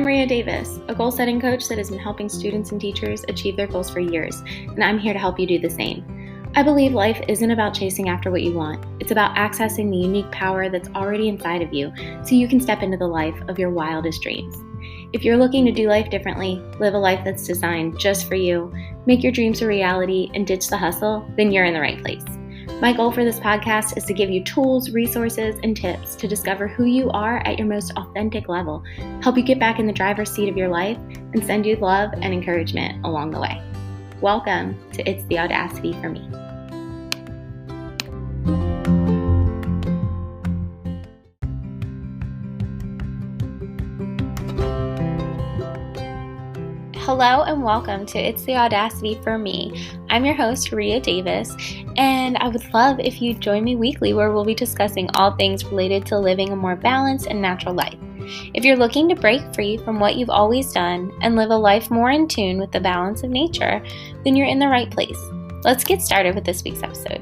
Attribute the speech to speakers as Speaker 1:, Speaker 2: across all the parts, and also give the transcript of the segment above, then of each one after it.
Speaker 1: Maria Davis, a goal-setting coach that has been helping students and teachers achieve their goals for years, and I'm here to help you do the same. I believe life isn't about chasing after what you want. It's about accessing the unique power that's already inside of you so you can step into the life of your wildest dreams. If you're looking to do life differently, live a life that's designed just for you, make your dreams a reality, and ditch the hustle, then you're in the right place. My goal for this podcast is to give you tools, resources, and tips to discover who you are at your most authentic level, help you get back in the driver's seat of your life, and send you love and encouragement along the way. Welcome to It's the Audacity for Me. Hello and welcome to It's the Audacity for Me. I'm your host, Ria Davis, and I would love if you'd join me weekly where we'll be discussing all things related to living a more balanced and natural life. If you're looking to break free from what you've always done and live a life more in tune with the balance of nature, then you're in the right place. Let's get started with this week's episode.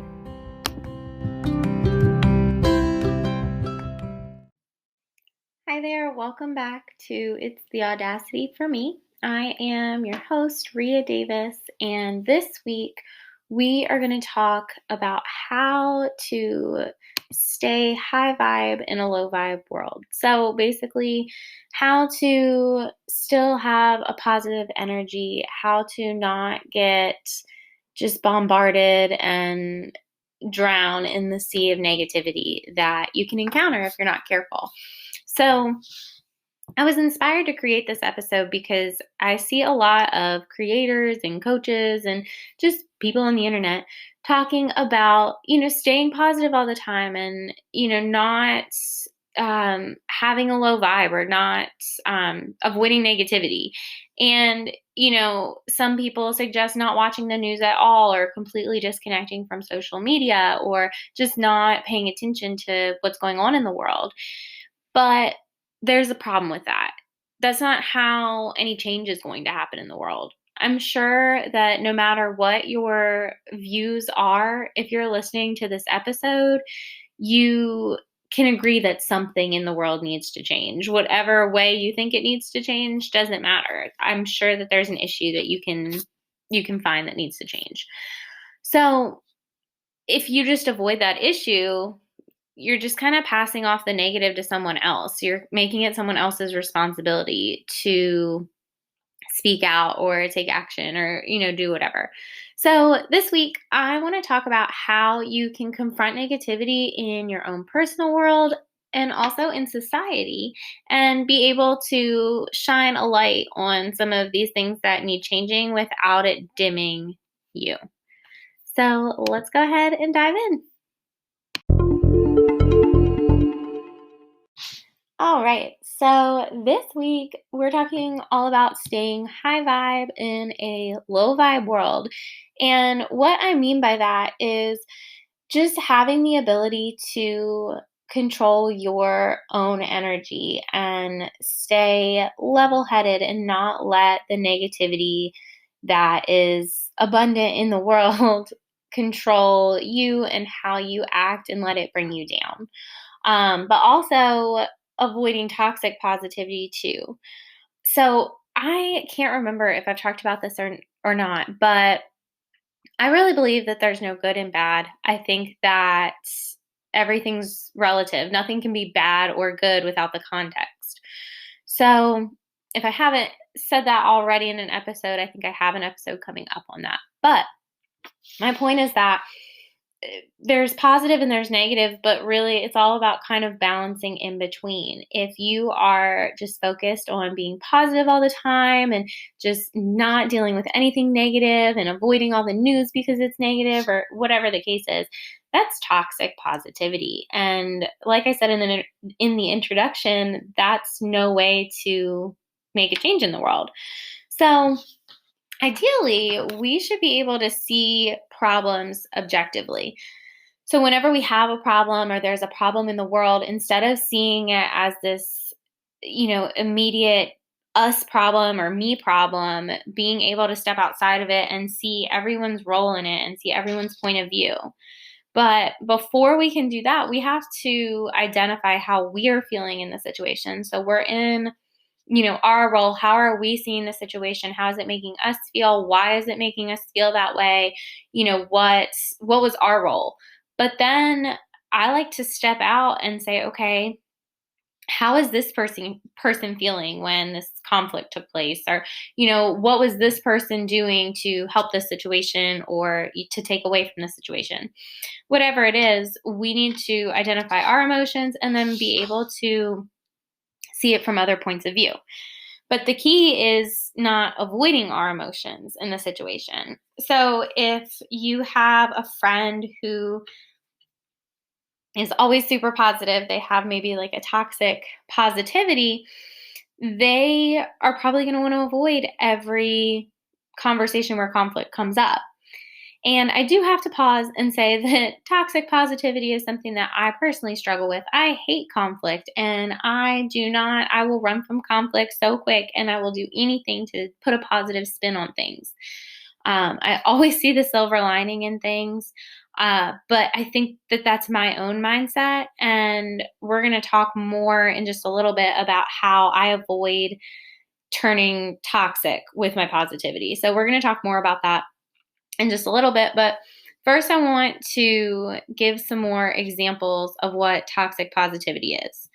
Speaker 1: Hi there, welcome back to It's the Audacity for Me. I am your host, Ria Davis, and this week we are going to talk about how to stay high vibe in a low vibe world. So basically, how to still have a positive energy, how to not get just bombarded and drown in the sea of negativity that you can encounter if you're not careful. So I was inspired to create this episode because I see a lot of creators and coaches and just people on the internet talking about, staying positive all the time and, not having a low vibe or not avoiding negativity. And, some people suggest not watching the news at all or completely disconnecting from social media or just not paying attention to what's going on in the world. But there's a problem with that. That's not how any change is going to happen in the world. I'm sure that no matter what your views are, if you're listening to this episode, you can agree that something in the world needs to change. Whatever way you think it needs to change doesn't matter. I'm sure that there's an issue that you can find that needs to change. So if you just avoid that issue, you're just kind of passing off the negative to someone else. You're making it someone else's responsibility to speak out or take action or, do whatever. So this week, I want to talk about how you can confront negativity in your own personal world and also in society and be able to shine a light on some of these things that need changing without it dimming you. So let's go ahead and dive in. All right, so this week we're talking all about staying high vibe in a low vibe world. And what I mean by that is just having the ability to control your own energy and stay level-headed and not let the negativity that is abundant in the world control you and how you act and let it bring you down. But also avoiding toxic positivity too. So I can't remember if I've talked about this or not, but I really believe that there's no good and bad. I think that everything's relative. Nothing can be bad or good without the context. So if I haven't said that already in an episode, I think I have an episode coming up on that. But my point is that there's positive and there's negative, but really it's all about kind of balancing in between. If you are just focused on being positive all the time and just not dealing with anything negative and avoiding all the news because it's negative or whatever the case is, that's toxic positivity. And like I said in the introduction, that's no way to make a change in the world. So ideally, we should be able to see problems objectively. So whenever we have a problem or there's a problem in the world, instead of seeing it as this, immediate us problem or me problem, being able to step outside of it and see everyone's role in it and see everyone's point of view. But before we can do that, we have to identify how we're feeling in the situation. So we're in our role. How are we seeing the situation? How is it making us feel? Why is it making us feel that way? What was our role? But then I like to step out and say, okay, how is this person feeling when this conflict took place? Or, what was this person doing to help this situation or to take away from the situation? Whatever it is, we need to identify our emotions and then be able to see it from other points of view. But the key is not avoiding our emotions in the situation. So if you have a friend who is always super positive, they have maybe like a toxic positivity, they are probably going to want to avoid every conversation where conflict comes up. And I do have to pause and say that toxic positivity is something that I personally struggle with. I hate conflict and I will run from conflict so quick and I will do anything to put a positive spin on things. I always see the silver lining in things. But I think that that's my own mindset. And we're going to talk more in just a little bit about how I avoid turning toxic with my positivity. So we're going to talk more about that in just a little bit. But first, I want to give some more examples of what toxic positivity is.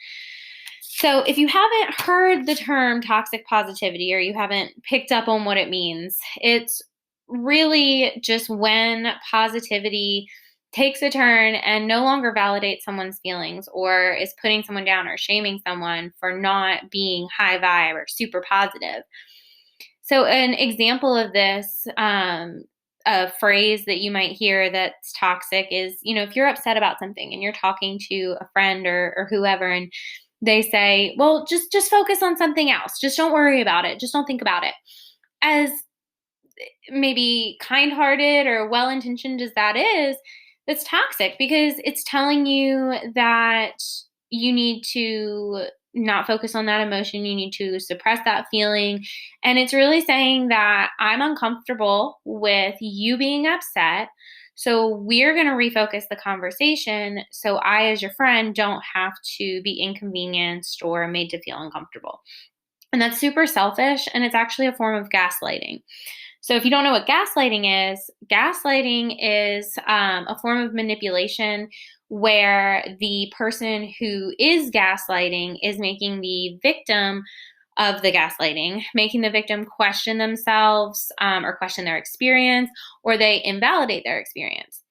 Speaker 1: So, if you haven't heard the term toxic positivity or you haven't picked up on what it means, it's really just when positivity takes a turn and no longer validates someone's feelings or is putting someone down or shaming someone for not being high vibe or super positive. So, an example of this, a phrase that you might hear that's toxic is, if you're upset about something and you're talking to a friend or whoever, and they say, well, just focus on something else. Just don't worry about it. Just don't think about it. As maybe kind-hearted or well-intentioned as that is, that's toxic because it's telling you that you need to not focus on that emotion. You need to suppress that feeling. And it's really saying that I'm uncomfortable with you being upset. So we're going to refocus the conversation so I, as your friend, don't have to be inconvenienced or made to feel uncomfortable. And that's super selfish. And it's actually a form of gaslighting. So if you don't know what gaslighting is a form of manipulation where the person who is gaslighting is making the victim of the gaslighting, making the victim question themselves or question their experience, or they invalidate their experience.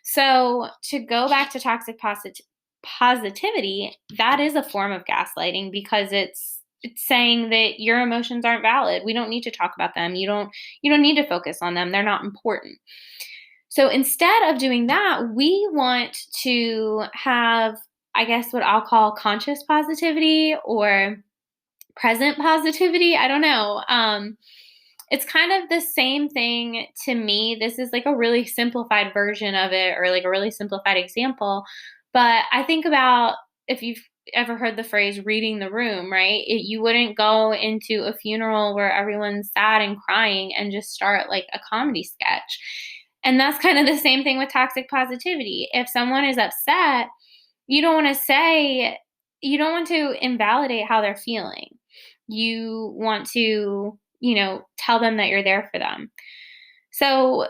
Speaker 1: So to go back to toxic positivity, that is a form of gaslighting because it's saying that your emotions aren't valid. We don't need to talk about them. You don't need to focus on them. They're not important. So instead of doing that, we want to have, I guess, what I'll call conscious positivity or present positivity. I don't know. It's kind of the same thing to me. This is like a really simplified version of it or like a really simplified example. But I think about if you've ever heard the phrase reading the room, right? You wouldn't go into a funeral where everyone's sad and crying and just start like a comedy sketch. And that's kind of the same thing with toxic positivity. If someone is upset, you don't want to invalidate how they're feeling. You want to, tell them that you're there for them. So,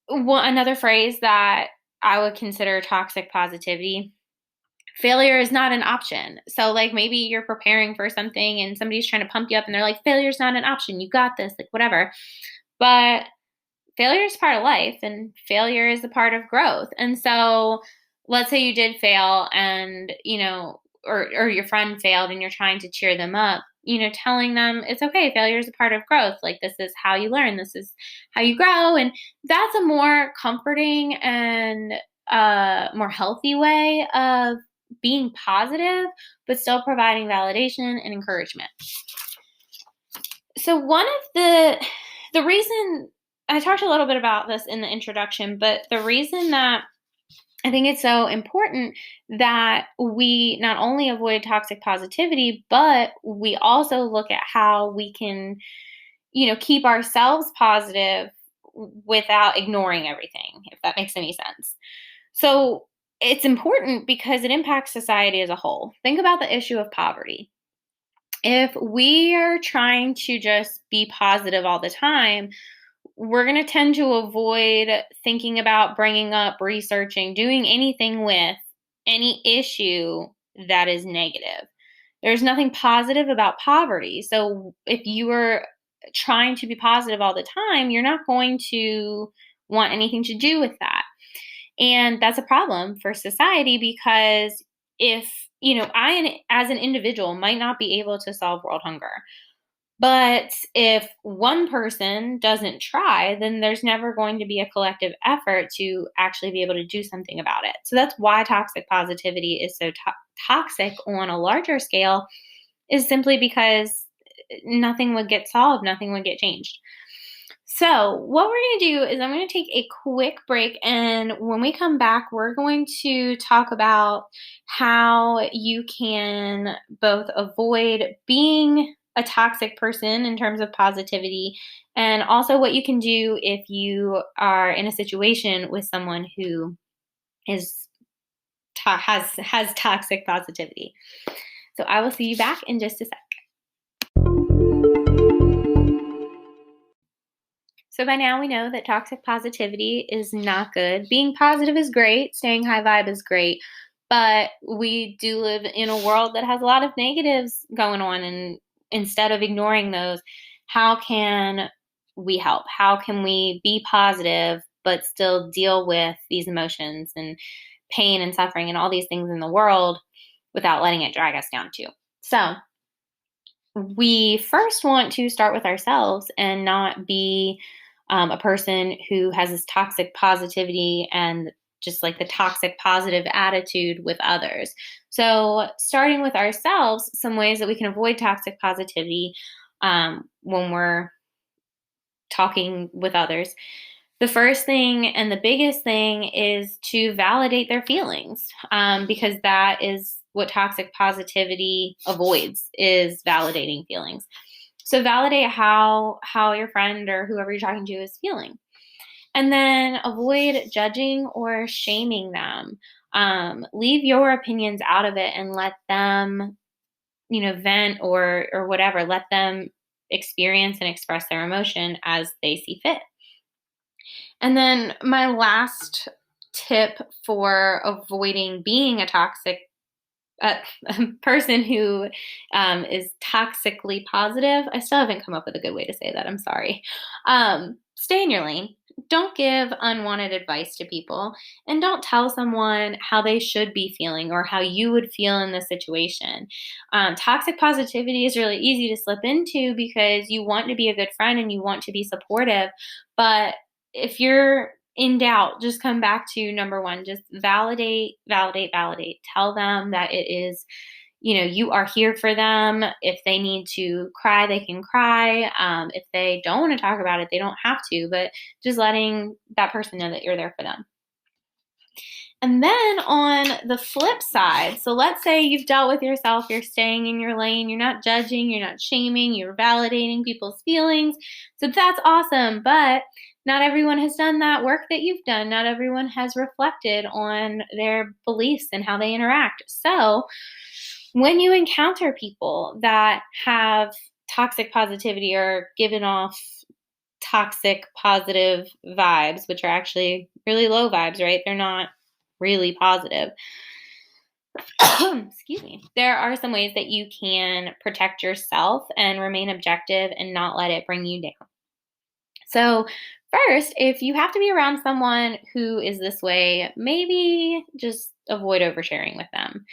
Speaker 1: another phrase that I would consider toxic positivity, failure is not an option. So, like, maybe you're preparing for something and somebody's trying to pump you up and they're like, failure's not an option. You got this, like, whatever. But failure is part of life and failure is a part of growth. And so, let's say you did fail and, or your friend failed and you're trying to cheer them up, telling them it's okay. Failure is a part of growth. Like, this is how you learn. This is how you grow. And that's a more comforting and more healthy way of being positive, but still providing validation and encouragement. So one of the reason I talked a little bit about this in the introduction, but the reason that I think it's so important that we not only avoid toxic positivity, but we also look at how we can, keep ourselves positive without ignoring everything, if that makes any sense. So it's important because it impacts society as a whole. Think about the issue of poverty. If we are trying to just be positive all the time, we're going to tend to avoid thinking about, bringing up, researching, doing anything with any issue that is negative. There's nothing positive about poverty. So if you are trying to be positive all the time, you're not going to want anything to do with that. And that's a problem for society because if, I, as an individual, might not be able to solve world hunger. But if one person doesn't try, then there's never going to be a collective effort to actually be able to do something about it. So that's why toxic positivity is so toxic on a larger scale, is simply because nothing would get solved, nothing would get changed. So, what we're going to do is I'm going to take a quick break, and when we come back, we're going to talk about how you can both avoid being a toxic person in terms of positivity, and also what you can do if you are in a situation with someone who is has toxic positivity. So, I will see you back in just a sec. So by now we know that toxic positivity is not good. Being positive is great, staying high vibe is great, but we do live in a world that has a lot of negatives going on, and instead of ignoring those, how can we help? How can we be positive but still deal with these emotions and pain and suffering and all these things in the world without letting it drag us down too? So we first want to start with ourselves and not be a person who has this toxic positivity and just like the toxic positive attitude with others. So, starting with ourselves, some ways that we can avoid toxic positivity when we're talking with others. The first thing and the biggest thing is to validate their feelings, because that is what toxic positivity avoids, is validating feelings. So validate how your friend or whoever you're talking to is feeling. And then avoid judging or shaming them. Leave your opinions out of it and let them, vent or whatever. Let them experience and express their emotion as they see fit. And then my last tip for avoiding being a toxic person who is toxically positive. I still haven't come up with a good way to say that. I'm sorry. Stay in your lane. Don't give unwanted advice to people, and don't tell someone how they should be feeling or how you would feel in this situation. Toxic positivity is really easy to slip into because you want to be a good friend and you want to be supportive. But if you're in doubt, just come back to number one, just validate. Tell them that it is, you are here for them. If they need to cry, they can cry. If they don't want to talk about it, they don't have to, but just letting that person know that you're there for them. And then on the flip side, so let's say you've dealt with yourself, you're staying in your lane, you're not judging, you're not shaming, you're validating people's feelings. So that's awesome. But not everyone has done that work that you've done. Not everyone has reflected on their beliefs and how they interact. So when you encounter people that have toxic positivity or given off toxic positive vibes, which are actually really low vibes, right? They're not really positive. Excuse me. There are some ways that you can protect yourself and remain objective and not let it bring you down. So, first, if you have to be around someone who is this way, maybe just avoid oversharing with them.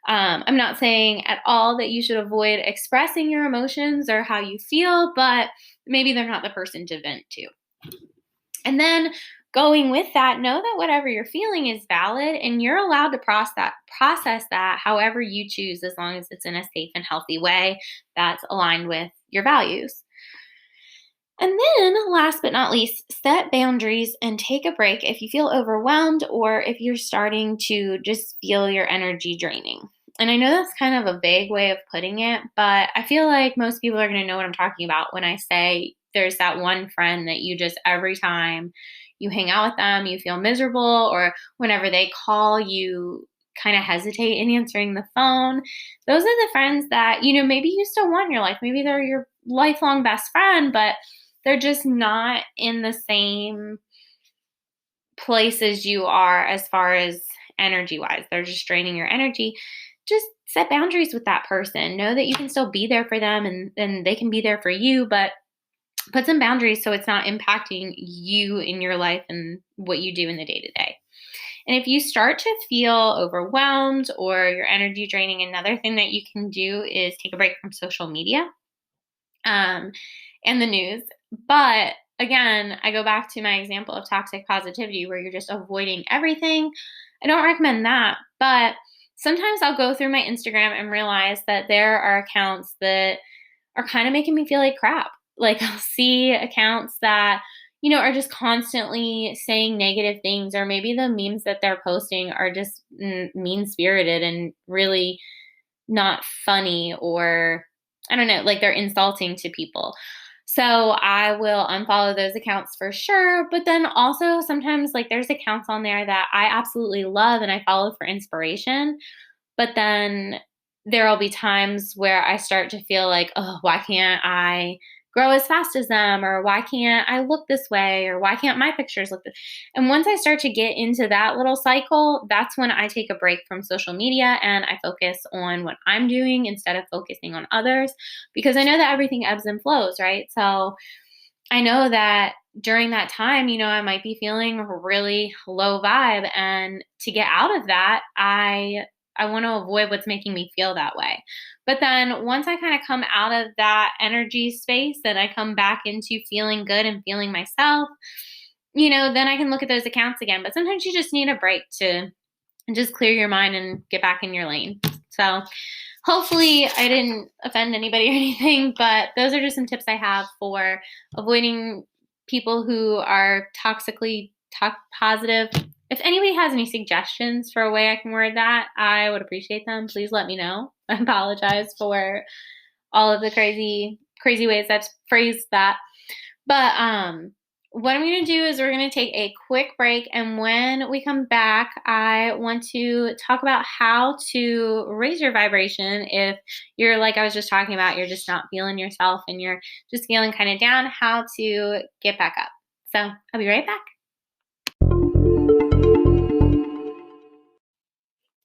Speaker 1: I'm not saying at all that you should avoid expressing your emotions or how you feel, but maybe they're not the person to vent to. And then going with that, know that whatever you're feeling is valid and you're allowed to process that however you choose, as long as it's in a safe and healthy way that's aligned with your values. And then, last but not least, set boundaries and take a break if you feel overwhelmed or if you're starting to just feel your energy draining. And I know that's kind of a vague way of putting it, but I feel like most people are going to know what I'm talking about when I say there's that one friend that you just, every time you hang out with them, you feel miserable, or whenever they call you, kind of hesitate in answering the phone. Those are the friends that, maybe you still want in your life. Maybe they're your lifelong best friend, but they're just not in the same place as you are as far as energy wise. They're just draining your energy. Just set boundaries with that person. Know that you can still be there for them and they can be there for you, but put some boundaries so it's not impacting you in your life and what you do in the day to day. And if you start to feel overwhelmed or your energy draining, another thing that you can do is take a break from social media and the news. But again, I go back to my example of toxic positivity where you're just avoiding everything. I don't recommend that, but sometimes I'll go through my Instagram and realize that there are accounts that are kind of making me feel like crap. Like I'll see accounts that, are just constantly saying negative things, or maybe the memes that they're posting are just mean spirited and really not funny, or I don't know, like they're insulting to people. So I will unfollow those accounts for sure. But then also sometimes like there's accounts on there that I absolutely love and I follow for inspiration. But then there'll be times where I start to feel like, oh, why can't I grow as fast as them? Or why can't I look this way? Or why can't my pictures look this? And once I start to get into that little cycle, that's when I take a break from social media and I focus on what I'm doing instead of focusing on others, because I know that everything ebbs and flows, right? So I know that during that time, I might be feeling a really low vibe. And to get out of that, I want to avoid what's making me feel that way. But then once I kind of come out of that energy space and I come back into feeling good and feeling myself, then I can look at those accounts again. But sometimes you just need a break to just clear your mind and get back in your lane. So hopefully I didn't offend anybody or anything, but those are just some tips I have for avoiding people who are toxically positive. If anybody has any suggestions for a way I can word that, I would appreciate them. Please let me know. I apologize for all of the crazy ways I've phrased that. But what I'm going to do is we're going to take a quick break. And when we come back, I want to talk about how to raise your vibration if you're, like I was just talking about, you're just not feeling yourself and you're just feeling kind of down, how to get back up. So I'll be right back.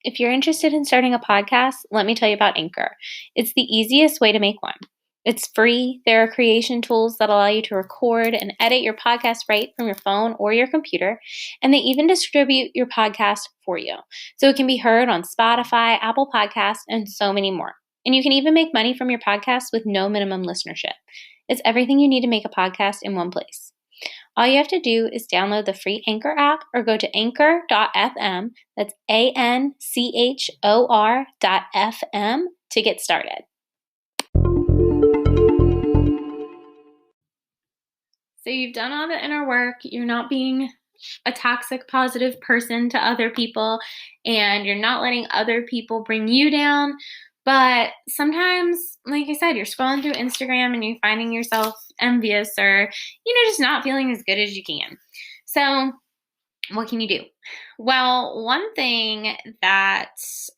Speaker 1: If you're interested in starting a podcast, let me tell you about Anchor. It's the easiest way to make one. It's free. There are creation tools that allow you to record and edit your podcast right from your phone or your computer, and they even distribute your podcast for you. So it can be heard on Spotify, Apple Podcasts, and so many more. And you can even make money from your podcast with no minimum listenership. It's everything you need to make a podcast in one place. All you have to do is download the free Anchor app or go to anchor.fm, that's ANCHOR.FM, to get started. So you've done all the inner work, you're not being a toxic positive person to other people, and you're not letting other people bring you down. But sometimes, like I said, you're scrolling through Instagram and you're finding yourself envious or, just not feeling as good as you can. So what can you do? Well, one thing that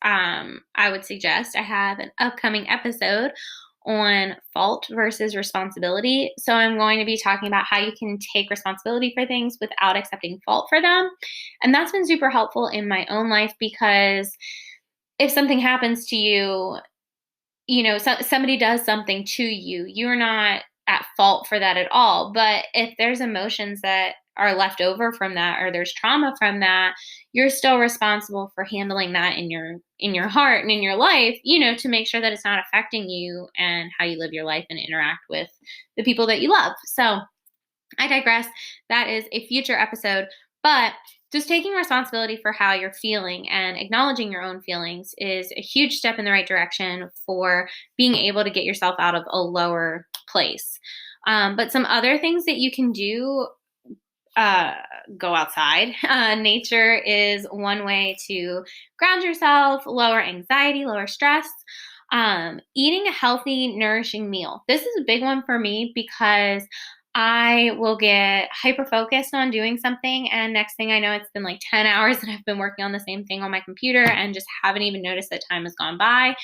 Speaker 1: I would suggest, I have an upcoming episode on fault versus responsibility. So I'm going to be talking about how you can take responsibility for things without accepting fault for them. And that's been super helpful in my own life, because if something happens to you, somebody does something to you, you're not at fault for that at all. But if there's emotions that are left over from that, or there's trauma from that, you're still responsible for handling that in your heart and in your life, to make sure that it's not affecting you and how you live your life and interact with the people that you love. So I digress. That is a future episode. But just taking responsibility for how you're feeling and acknowledging your own feelings is a huge step in the right direction for being able to get yourself out of a lower place. But some other things that you can do, go outside. Nature is one way to ground yourself, lower anxiety, lower stress. Eating a healthy, nourishing meal. This is a big one for me because I will get hyper focused on doing something, and next thing I know, it's been like 10 hours and I've been working on the same thing on my computer and just haven't even noticed that time has gone by.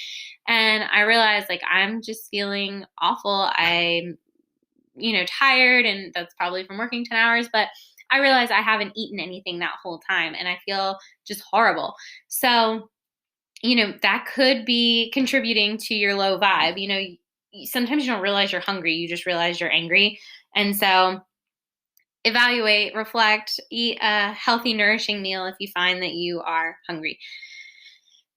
Speaker 1: And I realized like I'm just feeling awful. I'm, tired, and that's probably from working 10 hours, but I realize I haven't eaten anything that whole time and I feel just horrible. So, that could be contributing to your low vibe. Sometimes you don't realize you're hungry, you just realize you're angry. And so evaluate, reflect, eat a healthy, nourishing meal if you find that you are hungry.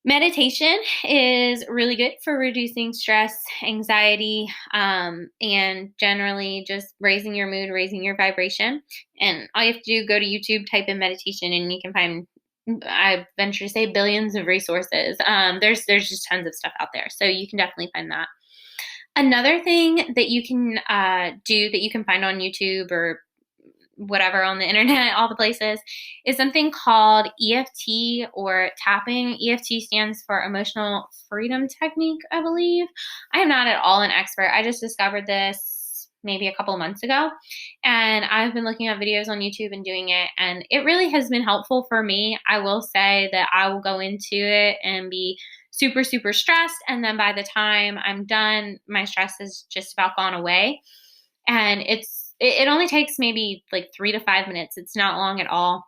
Speaker 1: Meditation is really good for reducing stress, anxiety, and generally just raising your mood, raising your vibration. And all you have to do, go to YouTube, type in meditation, and you can find, I venture to say, billions of resources. There's just tons of stuff out there, so you can definitely find that. Another thing that you can do, that you can find on YouTube or whatever on the internet, all the places, is something called EFT or tapping. EFT stands for Emotional Freedom Technique, I believe. I am not at all an expert. I just discovered this maybe a couple of months ago, and I've been looking at videos on YouTube and doing it, and it really has been helpful for me. I will say that I will go into it and be super, super stressed, and then by the time I'm done, my stress has just about gone away. And it only takes maybe like 3 to 5 minutes. It's not long at all.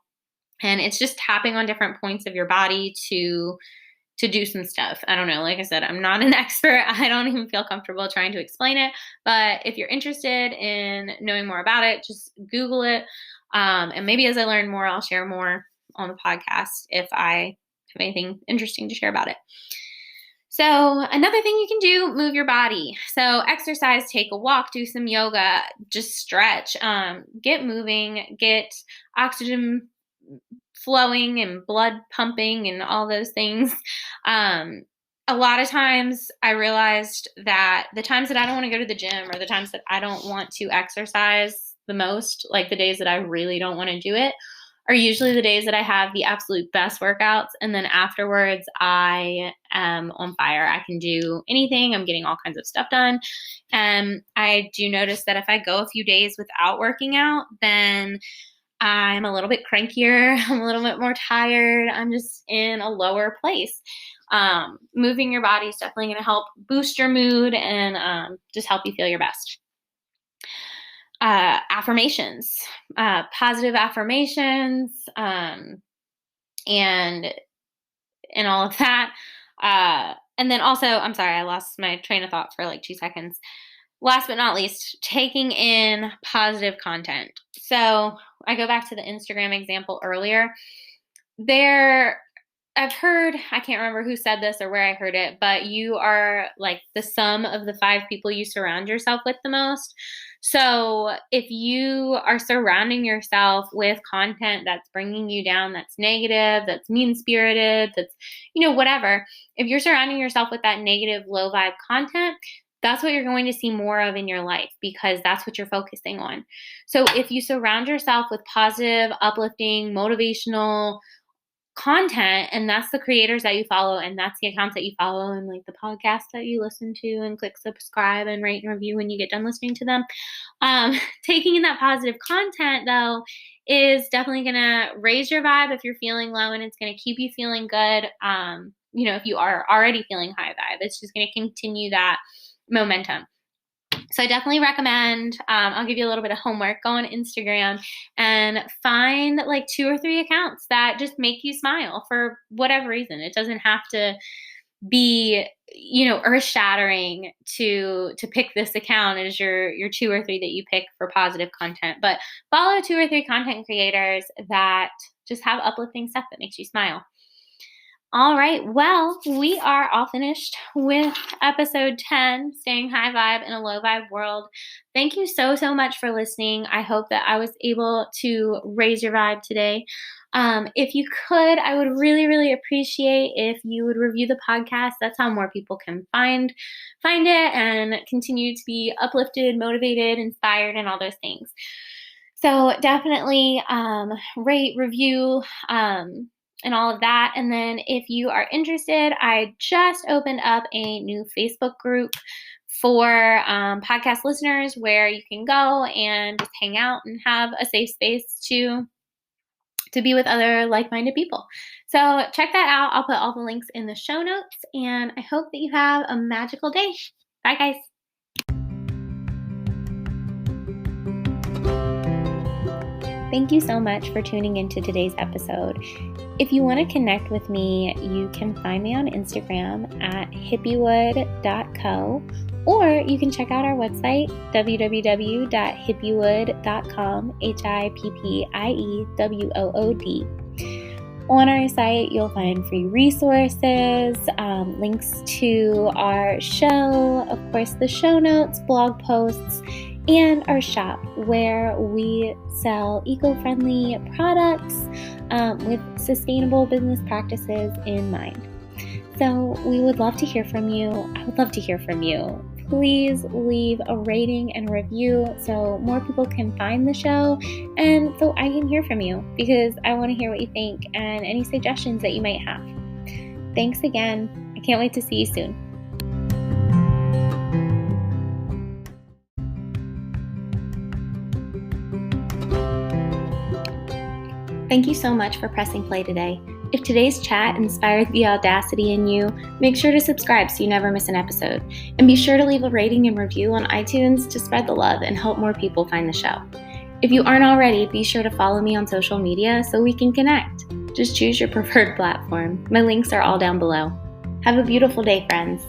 Speaker 1: And it's just tapping on different points of your body to do some stuff. I don't know. Like I said, I'm not an expert. I don't even feel comfortable trying to explain it. But if you're interested in knowing more about it, just Google it. And maybe as I learn more, I'll share more on the podcast if I have anything interesting to share about it. So another thing you can do, move your body. So exercise, take a walk, do some yoga, just stretch, get moving, get oxygen flowing and blood pumping and all those things. A lot of times I realized that the times that I don't want to go to the gym, or the times that I don't want to exercise the most, like the days that I really don't want to do it, are usually the days that I have the absolute best workouts. And then afterwards, I am on fire. I can do anything. I'm getting all kinds of stuff done. And I do notice that if I go a few days without working out, then I'm a little bit crankier. I'm a little bit more tired. I'm just in a lower place. Moving your body is definitely going to help boost your mood and just help you feel your best. Affirmations, positive affirmations, and all of that. And then also, I'm sorry, I lost my train of thought for like 2 seconds. Last but not least, taking in positive content. So I go back to the Instagram example earlier. I've heard, I can't remember who said this or where I heard it, but you are like the sum of the 5 people you surround yourself with the most. So if you are surrounding yourself with content that's bringing you down, that's negative, that's mean-spirited, that's, whatever, if you're surrounding yourself with that negative, low vibe content, that's what you're going to see more of in your life, because that's what you're focusing on. So if you surround yourself with positive, uplifting, motivational content, and that's the creators that you follow, and that's the accounts that you follow, and like the podcasts that you listen to, and click subscribe and rate and review when you get done listening to them. Taking in that positive content, though, is definitely going to raise your vibe if you're feeling low, and it's going to keep you feeling good. If you are already feeling high vibe, it's just going to continue that momentum. So I definitely recommend, I'll give you a little bit of homework, go on Instagram and find like 2 or 3 accounts that just make you smile for whatever reason. It doesn't have to be, earth shattering to pick this account as your 2 or 3 that you pick for positive content, but follow 2 or 3 content creators that just have uplifting stuff that makes you smile. All right. Well, we are all finished with episode 10, Staying High Vibe in a Low Vibe World. Thank you so, so much for listening. I hope that I was able to raise your vibe today. If you could, I would really, really appreciate if you would review the podcast. That's how more people can find it and continue to be uplifted, motivated, inspired, and all those things. So definitely rate, review, and all of that. And then if you are interested, I just opened up a new Facebook group for podcast listeners where you can go and just hang out and have a safe space to be with other like-minded people. So check that out. I'll put all the links in the show notes, and I hope that you have a magical day. Bye, guys. Thank you so much for tuning into today's episode. If you want to connect with me, you can find me on Instagram at hippiewood.co, or you can check out our website, www.hippiewood.com, HIPPIEWOOD. On our site, you'll find free resources, links to our show, of course, the show notes, blog posts, and our shop where we sell eco-friendly products with sustainable business practices in mind. So we would love to hear from you. I would love to hear from you. Please leave a rating and review so more people can find the show and so I can hear from you, because I want to hear what you think and any suggestions that you might have. Thanks again. I can't wait to see you soon. Thank you so much for pressing play today. If today's chat inspired the audacity in you, make sure to subscribe so you never miss an episode. And be sure to leave a rating and review on iTunes to spread the love and help more people find the show. If you aren't already, be sure to follow me on social media so we can connect. Just choose your preferred platform. My links are all down below. Have a beautiful day, friends.